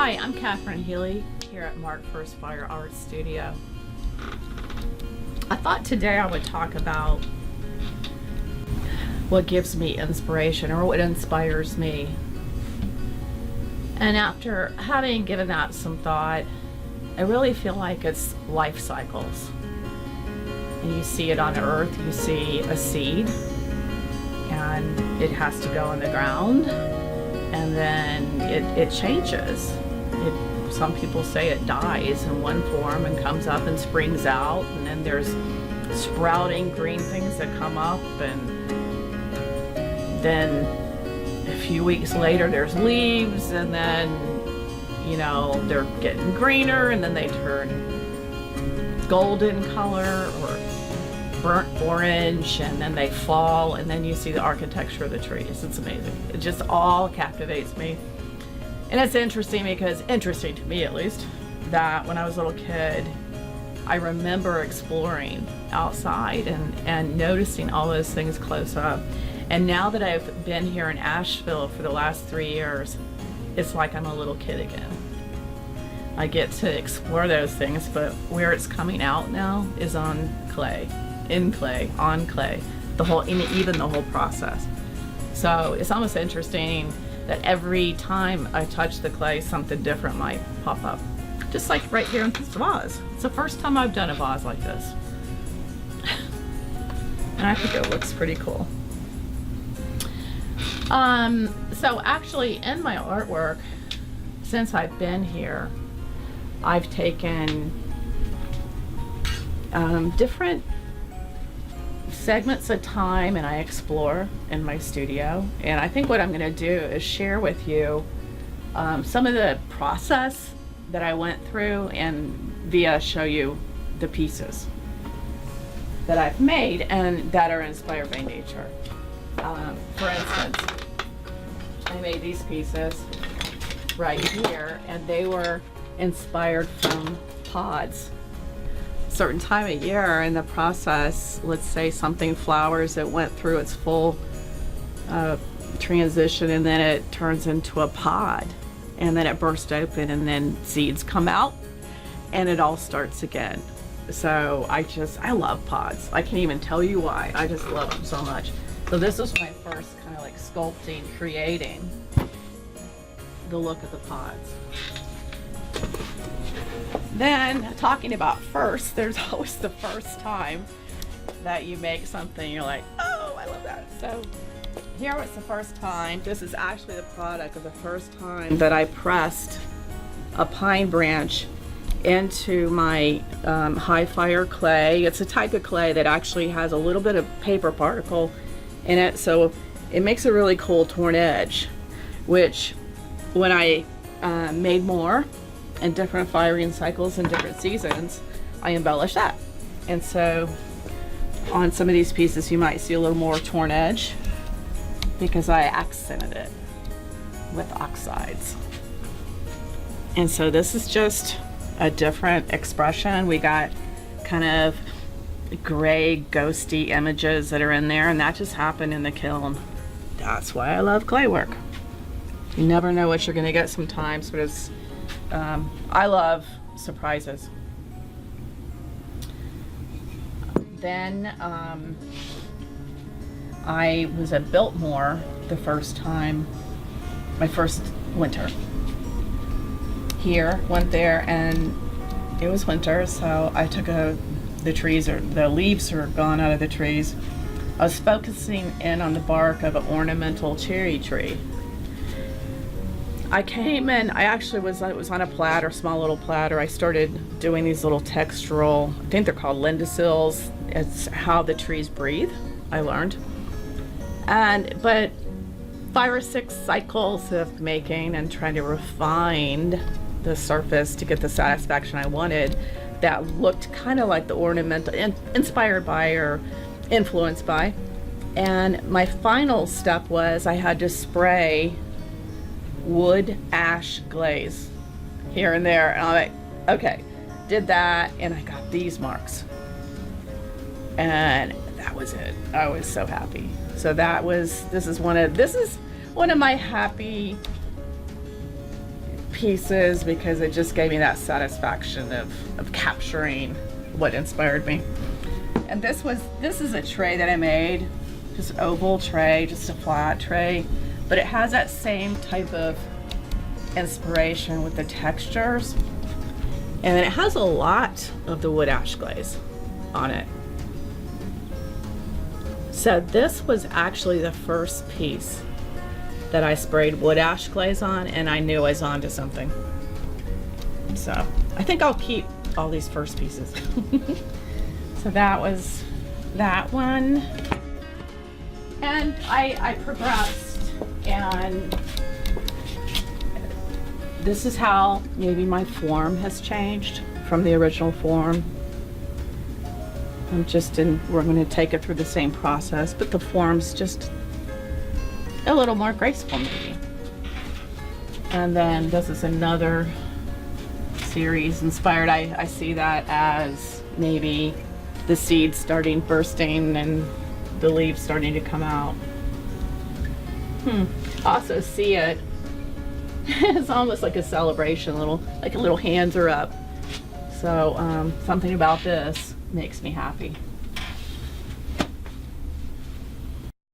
Hi, I'm Catherine Healy here at Mark First Fire Art Studio. I thought today I would talk about what gives me inspiration or what inspires me. And after having given that some thought, I really feel like it's life cycles. And you see it on Earth, you see a seed, and it has to go in the ground, and then it changes. Some people say it dies in one form and comes up and springs out, and then there's sprouting green things that come up, and then a few weeks later there's leaves, and then they're getting greener, and then they turn golden color or burnt orange, and then they fall, and then you see the architecture of the trees. It's amazing. It just all captivates me. And it's interesting to me at least, that when I was a little kid, I remember exploring outside and noticing all those things close up. And now that I've been here in Asheville for the last 3 years, it's like I'm a little kid again. I get to explore those things, but where it's coming out now is on clay, in clay, on clay, even the whole process. So it's almost interesting that every time I touch the clay, something different might pop up. Just like right here in this vase. It's the first time I've done a vase like this. And I think it looks pretty cool. So actually in my artwork, since I've been here, I've taken different segments of time and I explore in my studio. And I think what I'm going to do is share with you some of the process that I went through and show you the pieces that I've made and that are inspired by nature. For instance, I made these pieces right here, and they were inspired from pods. Certain time of year in the process, let's say something flowers, it went through its full transition, and then it turns into a pod, and then it bursts open, and then seeds come out, and it all starts again. So I love pods. I can't even tell you why. I just love them so much. So this was my first kind of like sculpting, creating the look of the pods. Then, talking about first, there's always the first time that you make something, you're like, oh, I love that. So here was the first time. This is actually the product of the first time that I pressed a pine branch into my high fire clay. It's a type of clay that actually has a little bit of paper particle in it, so it makes a really cool torn edge, which when I made more and different firing cycles and different seasons, I embellish that. And so on some of these pieces you might see a little more torn edge because I accented it with oxides. And so this is just a different expression. We got kind of gray ghosty images that are in there, and that just happened in the kiln. That's why I love clay work. You never know what you're gonna get sometimes, but it's I love surprises. Then I was at Biltmore the first time, my first winter. Here, went there, and it was winter, so I took the leaves are gone out of the trees. I was focusing in on the bark of an ornamental cherry tree. I came in, it was on a platter, small little platter. I started doing these little textural, I think they're called lenticels. It's how the trees breathe, I learned. But 5 or 6 cycles of making and trying to refine the surface to get the satisfaction I wanted that looked kind of like the ornamental, inspired by or influenced by. And my final step was I had to spray wood ash glaze here and there, and I'm like, okay, did that, and I got these marks, and that was it. I was so happy. So this is one of my happy pieces because it just gave me that satisfaction of capturing what inspired me. And this is a tray that I made, just an oval tray, just a flat tray, but it has that same type of inspiration with the textures, and it has a lot of the wood ash glaze on it. So this was actually the first piece that I sprayed wood ash glaze on, and I knew I was onto something. So I think I'll keep all these first pieces. So that was that one. And I progressed, and this is how maybe my form has changed from the original form. We're going to take it through the same process, but the form's just a little more graceful maybe. And then this is another series inspired. I see that as maybe the seeds starting bursting and the leaves starting to come out. Also see it it's almost like a celebration, like a little hands are up. So something about this makes me happy.